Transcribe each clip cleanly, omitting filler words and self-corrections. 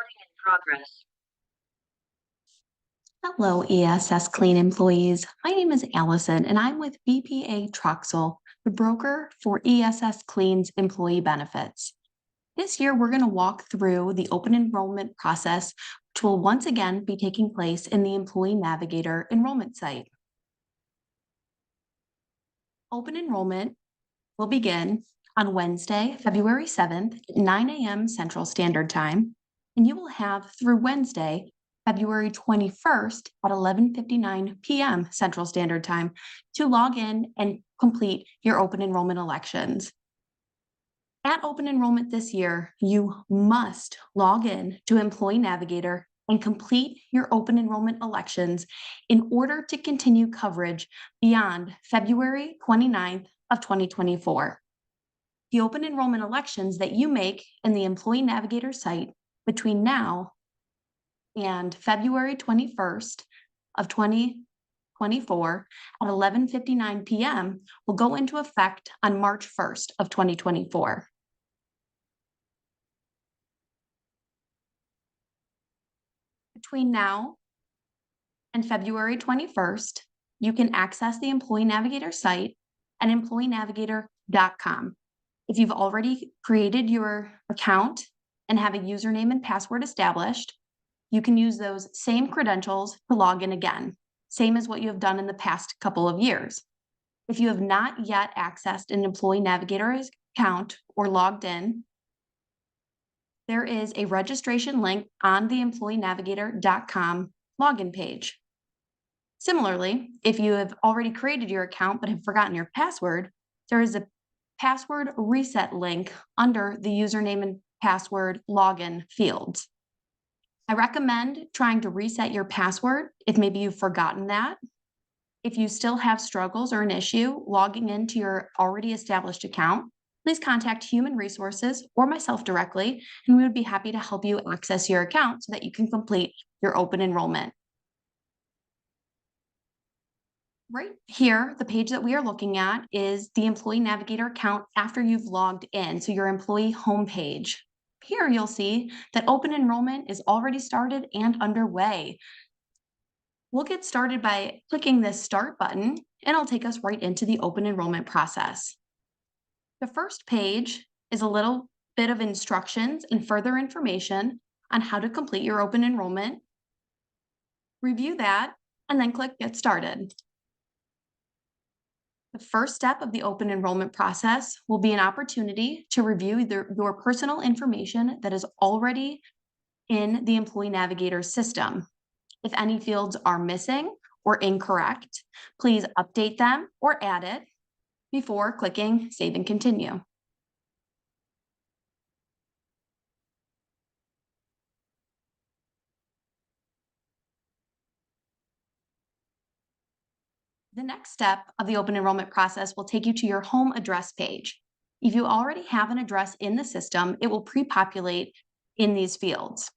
Recording in progress. Hello, ESS Clean employees. My name is Allison, and I'm with BPA Troxel, the broker for ESS Clean's employee benefits. This year, we're going to walk through the open enrollment process, which will once again be taking place in the Employee Navigator enrollment site. Open enrollment will begin on Wednesday, February 7th at 9 a.m. Central Standard Time, and you will have through Wednesday, February 21st at 11:59 p.m. Central Standard Time to log in and complete your open enrollment elections. At open enrollment this year, you must log in to Employee Navigator and complete your open enrollment elections in order to continue coverage beyond February 29th of 2024. The open enrollment elections that you make in the Employee Navigator site between now and February 21st of 2024 at 11:59 p.m. will go into effect on March 1st of 2024. Between now and February 21st, you can access the Employee Navigator site at employeenavigator.com. If you've already created your account and have a username and password established, you can use those same credentials to log in again, same as what you have done in the past couple of years. If you have not yet accessed an Employee Navigator account or logged in, there is a registration link on the employeenavigator.com login page. Similarly, if you have already created your account but have forgotten your password, there is a password reset link under the username and password login fields. I recommend trying to reset your password if maybe you've forgotten that. If you still have struggles or an issue logging into your already established account, please contact Human Resources or myself directly, and we would be happy to help you access your account so that you can complete your open enrollment. Right here, the page that we are looking at is the Employee Navigator account after you've logged in, so your employee homepage. Here you'll see that open enrollment is already started and underway. We'll get started by clicking this Start button, and it'll take us right into the open enrollment process. The first page is a little bit of instructions and further information on how to complete your open enrollment. Review that, and then click Get Started. The first step of the open enrollment process will be an opportunity to review your personal information that is already in the Employee Navigator system. If any fields are missing or incorrect, please update them or add it before clicking Save and Continue. The next step of the open enrollment process will take you to your home address page. If you already have an address in the system, it will pre-populate in these fields.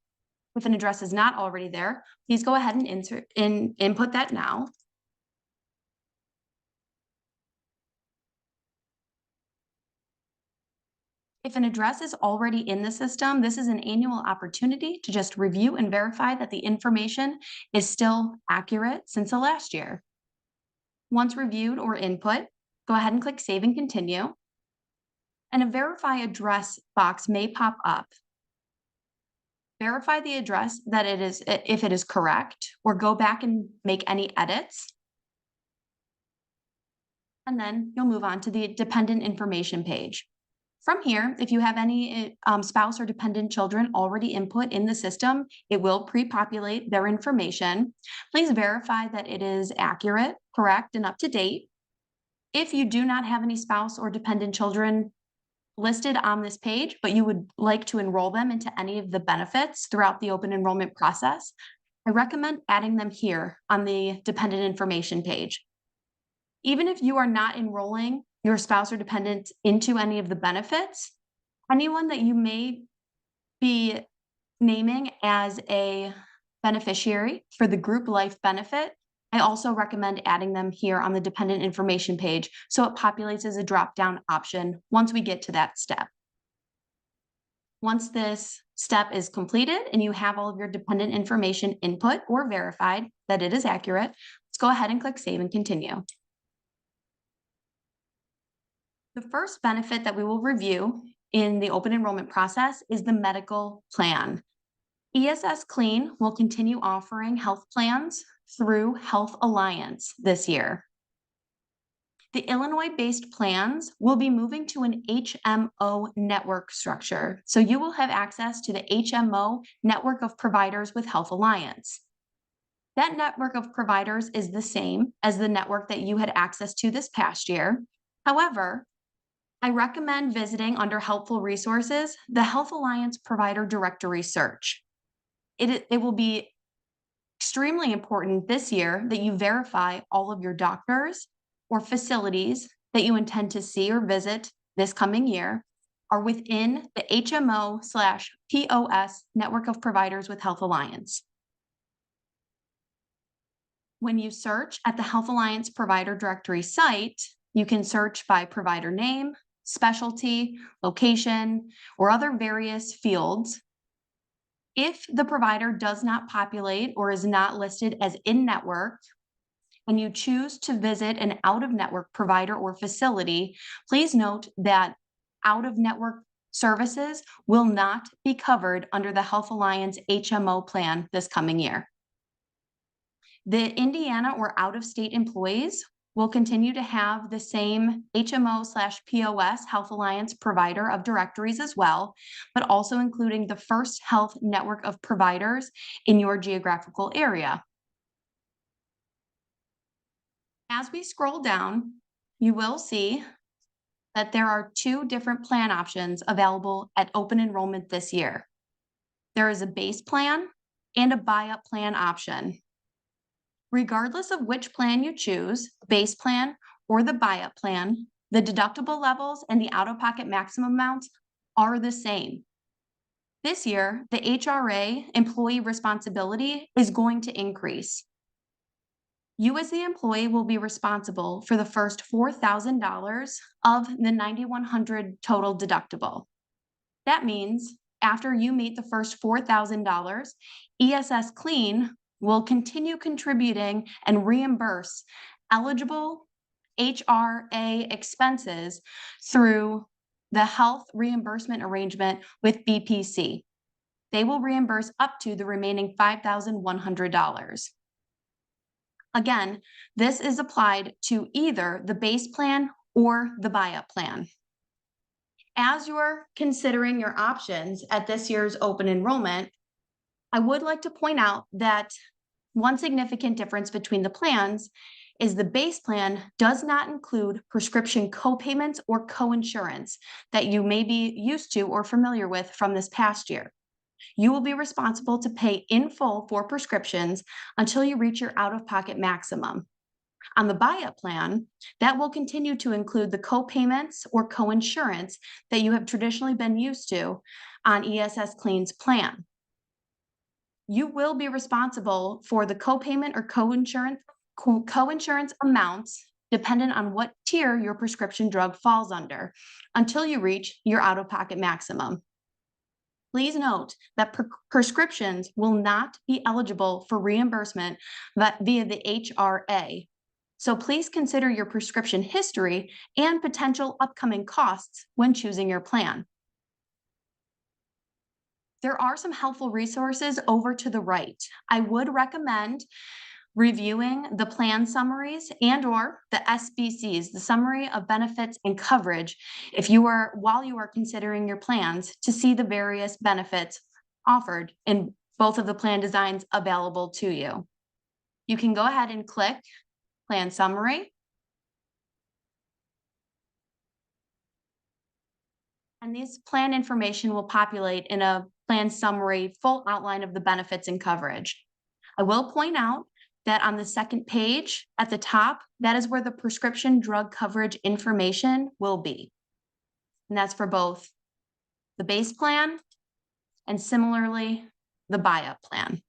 If an address is not already there, please go ahead and input that now. If an address is already in the system, this is an annual opportunity to just review and verify that the information is still accurate since the last year. Once reviewed or input, go ahead and click Save and Continue. And a Verify Address box may pop up. Verify the address that it is, if it is correct, or go back and make any edits. And then you'll move on to the dependent information page. From here, if you have any spouse or dependent children already input in the system, it will pre-populate their information. Please verify that it is accurate, correct, and up to date. If you do not have any spouse or dependent children listed on this page, but you would like to enroll them into any of the benefits throughout the open enrollment process, I recommend adding them here on the dependent information page. Even if you are not enrolling your spouse or dependent into any of the benefits, anyone that you may be naming as a beneficiary for the group life benefit, I also recommend adding them here on the dependent information page so it populates as a drop-down option once we get to that step. Once this step is completed and you have all of your dependent information input or verified that it is accurate, let's go ahead and click Save and Continue. The first benefit that we will review in the open enrollment process is the medical plan. ESS Clean will continue offering health plans through Health Alliance this year. The Illinois-based plans will be moving to an HMO network structure, so you will have access to the HMO network of providers with Health Alliance. That network of providers is the same as the network that you had access to this past year. However, I recommend visiting under Helpful Resources, the Health Alliance Provider Directory search. It will be extremely important this year that you verify all of your doctors or facilities that you intend to see or visit this coming year are within the HMO/POS network of providers with Health Alliance. When you search at the Health Alliance Provider Directory site, you can search by provider name, specialty, location, or other various fields. If the provider does not populate or is not listed as in-network, and you choose to visit an out-of-network provider or facility, please note that out-of-network services will not be covered under the Health Alliance HMO plan this coming year. The Indiana or out-of-state employees will continue to have the same HMO/POS Health Alliance provider of directories as well, but also including the First Health network of providers in your geographical area. As we scroll down, you will see that there are two different plan options available at open enrollment this year. There is a base plan and a buy-up plan option. Regardless of which plan you choose, base plan or the buy-up plan, the deductible levels and the out-of-pocket maximum amounts are the same. This year, the HRA employee responsibility is going to increase. You as the employee will be responsible for the first $4,000 of the $9,100 total deductible. That means after you meet the first $4,000, ESS Clean will continue contributing and reimburse eligible HRA expenses through the health reimbursement arrangement with BPC. They will reimburse up to the remaining $5,100. Again, this is applied to either the base plan or the buy-up plan. As you're considering your options at this year's open enrollment, I would like to point out that one significant difference between the plans is the base plan does not include prescription co-payments or co-insurance that you may be used to or familiar with from this past year. You will be responsible to pay in full for prescriptions until you reach your out-of-pocket maximum. On the buy-up plan, that will continue to include the co-payments or co-insurance that you have traditionally been used to on ESS Clean's plan. You will be responsible for the co-payment or co-insurance amounts dependent on what tier your prescription drug falls under until you reach your out-of-pocket maximum. Please note that prescriptions will not be eligible for reimbursement via the HRA. So please consider your prescription history and potential upcoming costs when choosing your plan. There are some helpful resources over to the right. I would recommend reviewing the plan summaries and/or the SBCs, the summary of benefits and coverage, while you are considering your plans to see the various benefits offered in both of the plan designs available to you. You can go ahead and click Plan Summary. And this plan information will populate in a plan summary, full outline of the benefits and coverage. I will point out that on the second page at the top, that is where the prescription drug coverage information will be. And that's for both the base plan and similarly the buy-up plan.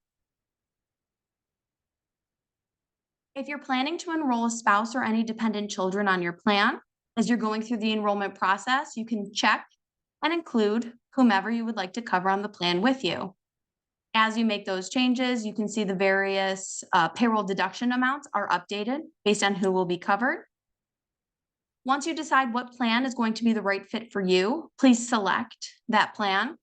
If you're planning to enroll a spouse or any dependent children on your plan, as you're going through the enrollment process, you can check and include whomever you would like to cover on the plan with you. As you make those changes, you can see the various payroll deduction amounts are updated based on who will be covered. Once you decide what plan is going to be the right fit for you, please select that plan.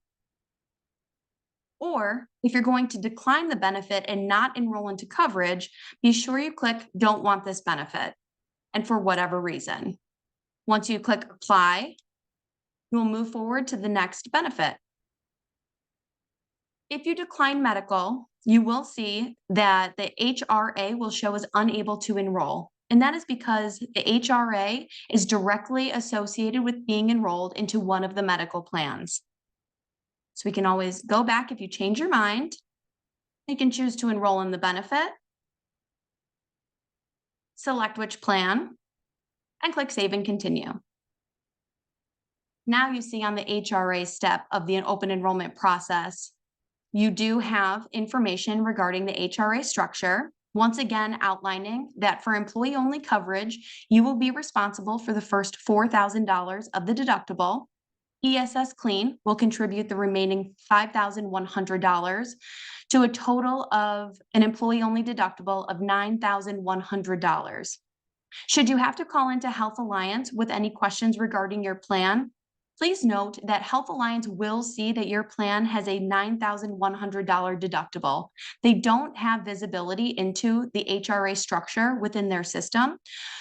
Or if you're going to decline the benefit and not enroll into coverage, be sure you click "Don't want this benefit," and for whatever reason. Once you click "Apply," you will move forward to the next benefit. If you decline medical, you will see that the HRA will show as unable to enroll. And that is because the HRA is directly associated with being enrolled into one of the medical plans. So we can always go back if you change your mind. You can choose to enroll in the benefit, select which plan, and click Save and Continue. Now you see on the HRA step of the open enrollment process, you do have information regarding the HRA structure, once again outlining that for employee-only coverage, you will be responsible for the first $4,000 of the deductible. ESS Clean will contribute the remaining $5,100 to a total of an employee-only deductible of $9,100. Should you have to call into Health Alliance with any questions regarding your plan, please note that Health Alliance will see that your plan has a $9,100 deductible. They don't have visibility into the HRA structure within their system.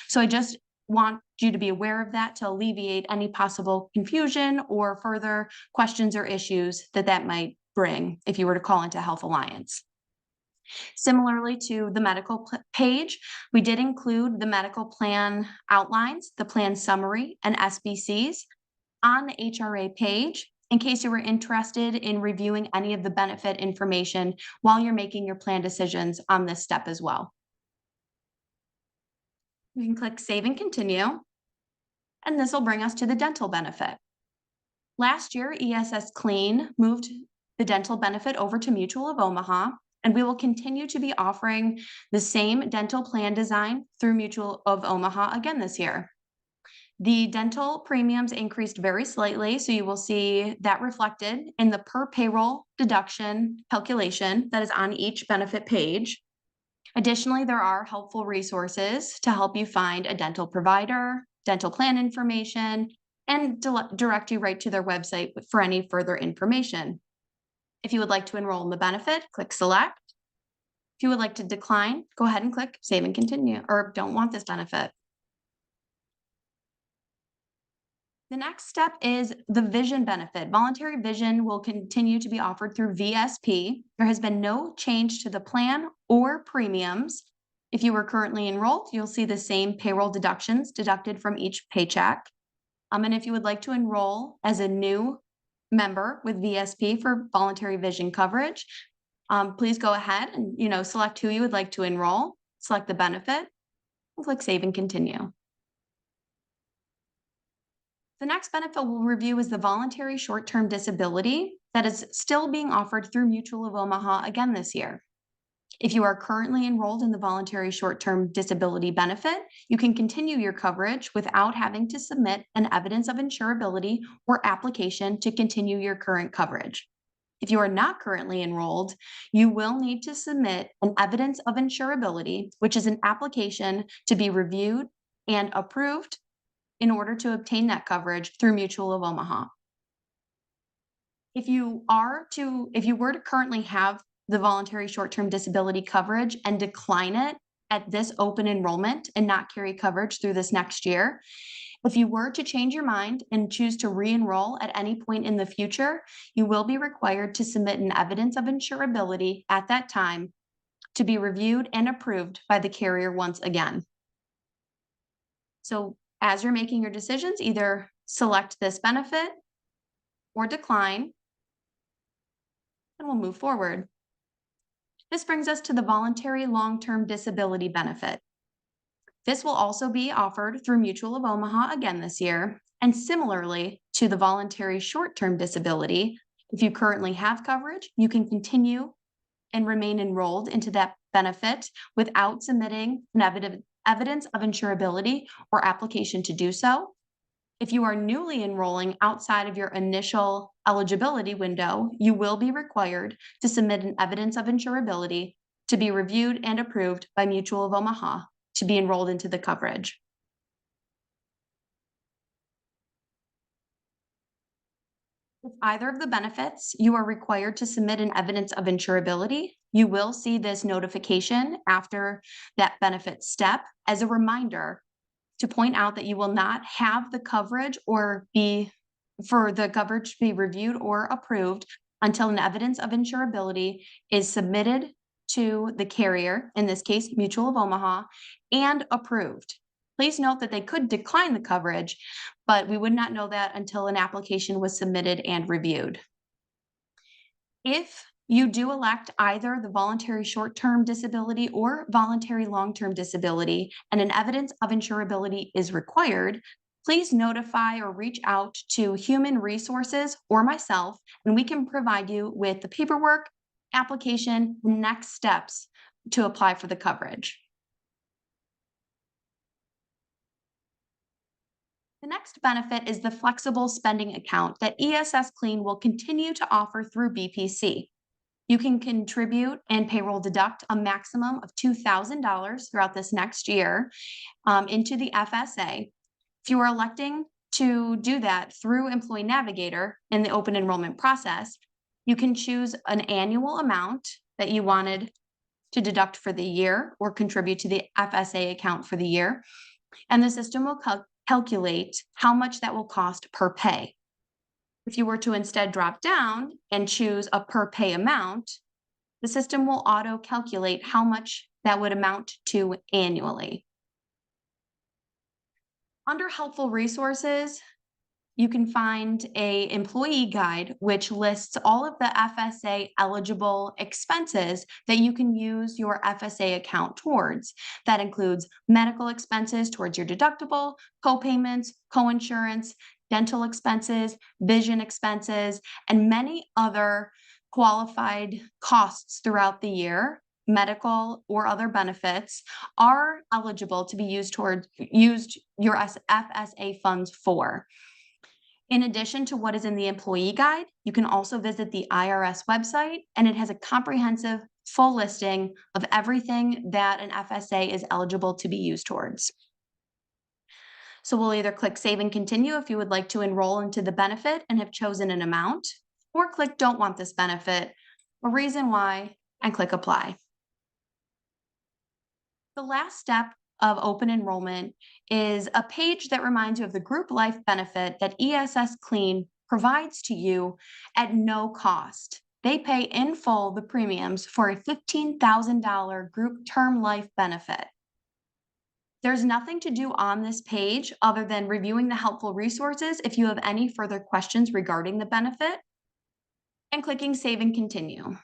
So I just want you to be aware of that to alleviate any possible confusion or further questions or issues that might bring if you were to call into Health Alliance. Similarly to the medical page, we did include the medical plan outlines, the plan summary, and SBCs on the HRA page in case you were interested in reviewing any of the benefit information while you're making your plan decisions on this step as well. You can click Save and Continue, and this will bring us to the dental benefit. Last year, ESS Clean moved the dental benefit over to Mutual of Omaha, and we will continue to be offering the same dental plan design through Mutual of Omaha again this year. The dental premiums increased very slightly, so you will see that reflected in the per payroll deduction calculation that is on each benefit page. Additionally, there are helpful resources to help you find a dental provider, dental plan information, and direct you right to their website for any further information. If you would like to enroll in the benefit, click Select. If you would like to decline, go ahead and click Save and Continue, or don't want this benefit. The next step is the vision benefit. Voluntary vision will continue to be offered through VSP. There has been no change to the plan or premiums. If you are currently enrolled, you'll see the same payroll deductions deducted from each paycheck. And if you would like to enroll as a new member with VSP for voluntary vision coverage, please go ahead and select who you would like to enroll, select the benefit, and click Save and Continue. The next benefit we'll review is the voluntary short-term disability that is still being offered through Mutual of Omaha again this year. If you are currently enrolled in the voluntary short-term disability benefit, you can continue your coverage without having to submit an evidence of insurability or application to continue your current coverage. If you are not currently enrolled, you will need to submit an evidence of insurability, which is an application to be reviewed and approved in order to obtain that coverage through Mutual of Omaha. If you were to currently have the voluntary short-term disability coverage and decline it at this open enrollment and not carry coverage through this next year, if you were to change your mind and choose to re-enroll at any point in the future, you will be required to submit an evidence of insurability at that time to be reviewed and approved by the carrier once again. So as you're making your decisions, either select this benefit or decline, and we'll move forward. This brings us to the voluntary long-term disability benefit. This will also be offered through Mutual of Omaha again this year, and similarly to the voluntary short-term disability, if you currently have coverage, you can continue and remain enrolled into that benefit without submitting an evidence of insurability or application to do so. If you are newly enrolling outside of your initial eligibility window, you will be required to submit an evidence of insurability to be reviewed and approved by Mutual of Omaha to be enrolled into the coverage. With either of the benefits, you are required to submit an evidence of insurability. You will see this notification after that benefit step as a reminder to point out that you will not have the coverage or be for the coverage to be reviewed or approved until an evidence of insurability is submitted to the carrier, in this case, Mutual of Omaha, and approved. Please note that they could decline the coverage, but we would not know that until an application was submitted and reviewed. If you do elect either the voluntary short-term disability or voluntary long-term disability, and an evidence of insurability is required, please notify or reach out to Human Resources or myself, and we can provide you with the paperwork, application, and next steps to apply for the coverage. The next benefit is the flexible spending account that ESS Clean will continue to offer through BPC. You can contribute and payroll deduct a maximum of $2,000 throughout this next year into the FSA. If you are electing to do that through Employee Navigator in the open enrollment process, you can choose an annual amount that you wanted to deduct for the year or contribute to the FSA account for the year, and the system will calculate how much that will cost per pay. If you were to instead drop down and choose a per pay amount, the system will auto calculate how much that would amount to annually. Under helpful resources, you can find an employee guide which lists all of the FSA eligible expenses that you can use your FSA account towards. That includes medical expenses towards your deductible, co-payments, co-insurance, dental expenses, vision expenses, and many other qualified costs throughout the year. Medical or other benefits are eligible to be used your FSA funds for. In addition to what is in the employee guide, you can also visit the IRS website, and it has a comprehensive full listing of everything that an FSA is eligible to be used towards. So we'll either click Save and Continue if you would like to enroll into the benefit and have chosen an amount, or click Don't Want This Benefit, a reason why, and click Apply. The last step of open enrollment is a page that reminds you of the group life benefit that ESS Clean provides to you at no cost. They pay in full the premiums for a $15,000 group term life benefit. There's nothing to do on this page other than reviewing the helpful resources if you have any further questions regarding the benefit, and clicking Save and Continue.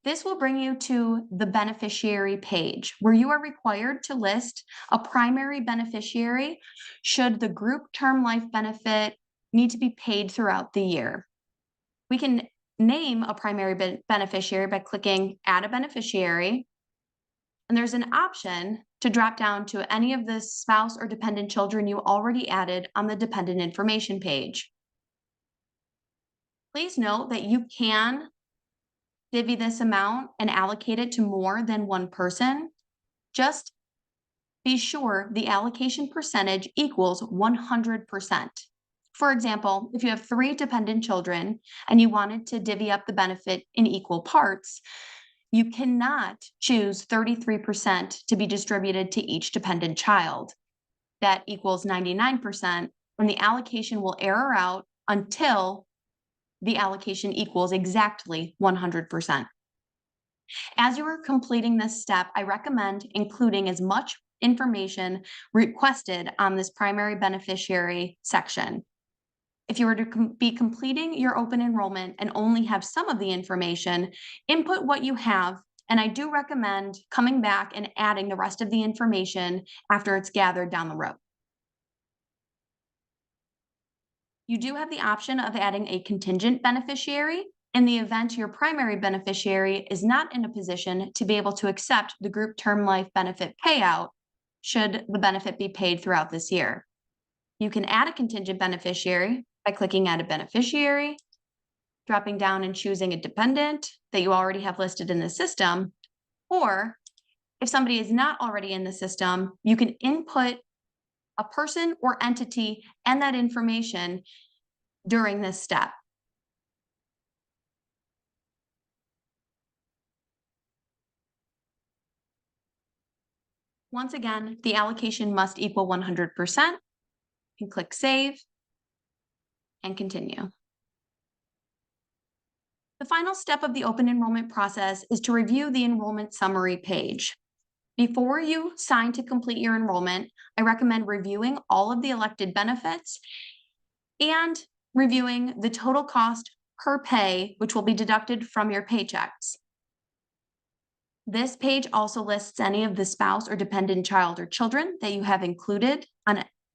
This will bring you to the beneficiary page where you are required to list a primary beneficiary should the group term life benefit need to be paid throughout the year. We can name a primary beneficiary by clicking Add a Beneficiary, and there's an option to drop down to any of the spouse or dependent children you already added on the dependent information page. Please note that you can divvy this amount and allocate it to more than one person. Just be sure the allocation percentage equals 100%. For example, if you have 3 dependent children and you wanted to divvy up the benefit in equal parts, you cannot choose 33% to be distributed to each dependent child. That equals 99%, and the allocation will error out until the allocation equals exactly 100%. As you are completing this step, I recommend including as much information requested on this primary beneficiary section. If you were to be completing your open enrollment and only have some of the information, input what you have, and I do recommend coming back and adding the rest of the information after it's gathered down the road. You do have the option of adding a contingent beneficiary in the event your primary beneficiary is not in a position to be able to accept the group term life benefit payout should the benefit be paid throughout this year. You can add a contingent beneficiary by clicking Add a Beneficiary, dropping down and choosing a dependent that you already have listed in the system, or if somebody is not already in the system, you can input a person or entity and that information during this step. Once again, the allocation must equal 100%. You can click Save and continue. The final step of the open enrollment process is to review the enrollment summary page. Before you sign to complete your enrollment, I recommend reviewing all of the elected benefits and reviewing the total cost per pay, which will be deducted from your paychecks. This page also lists any of the spouse or dependent child or children that you have included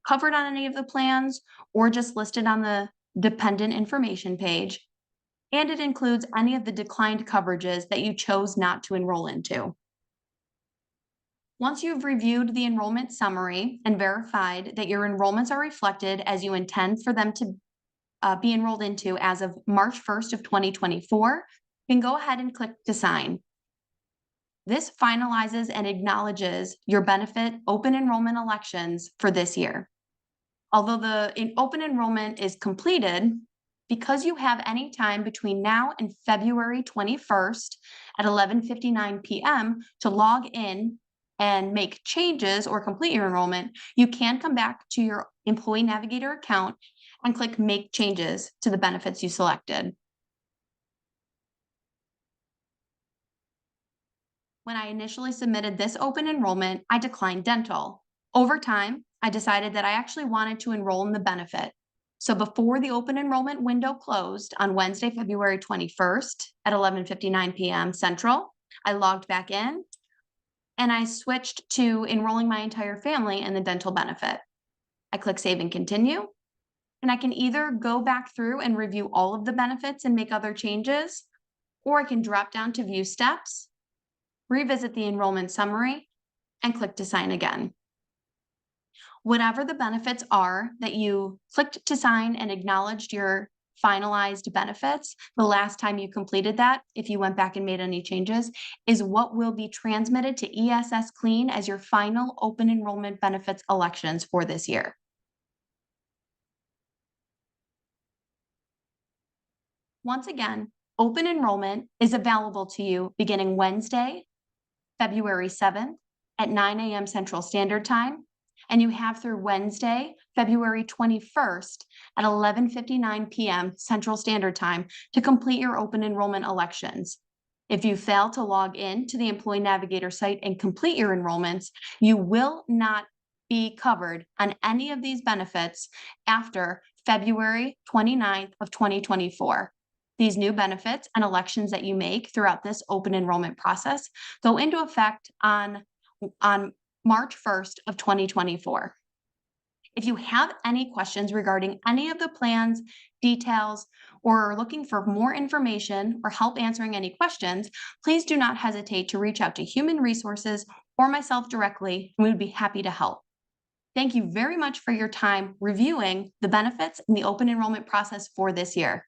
covered on any of the plans or just listed on the dependent information page. And it includes any of the declined coverages that you chose not to enroll into. Once you've reviewed the enrollment summary and verified that your enrollments are reflected as you intend for them to be enrolled into as of March 1st of 2024, you can go ahead and click to sign. This finalizes and acknowledges your benefit open enrollment elections for this year. Although the open enrollment is completed, because you have any time between now and February 21st at 11:59 p.m. to log in and make changes or complete your enrollment, you can come back to your Employee Navigator account and click Make Changes to the benefits you selected. When I initially submitted this open enrollment, I declined dental. Over time, I decided that I actually wanted to enroll in the benefit. So before the open enrollment window closed on Wednesday, February 21st at 11:59 p.m. Central, I logged back in and I switched to enrolling my entire family in the dental benefit. I click Save and Continue, and I can either go back through and review all of the benefits and make other changes, or I can drop down to View Steps, revisit the enrollment summary, and click to sign again. Whatever the benefits are that you clicked to sign and acknowledged your finalized benefits the last time you completed that, if you went back and made any changes, is what will be transmitted to ESS Clean as your final open enrollment benefits elections for this year. Once again, open enrollment is available to you beginning Wednesday, February 7th at 9 a.m. Central Standard Time, and you have through Wednesday, February 21st at 11:59 p.m. Central Standard Time to complete your open enrollment elections. If you fail to log in to the Employee Navigator site and complete your enrollments, you will not be covered on any of these benefits after February 29th of 2024. These new benefits and elections that you make throughout this open enrollment process go into effect on March 1st of 2024. If you have any questions regarding any of the plans, details, or are looking for more information or help answering any questions, please do not hesitate to reach out to Human Resources or myself directly, and we would be happy to help. Thank you very much for your time reviewing the benefits and the open enrollment process for this year.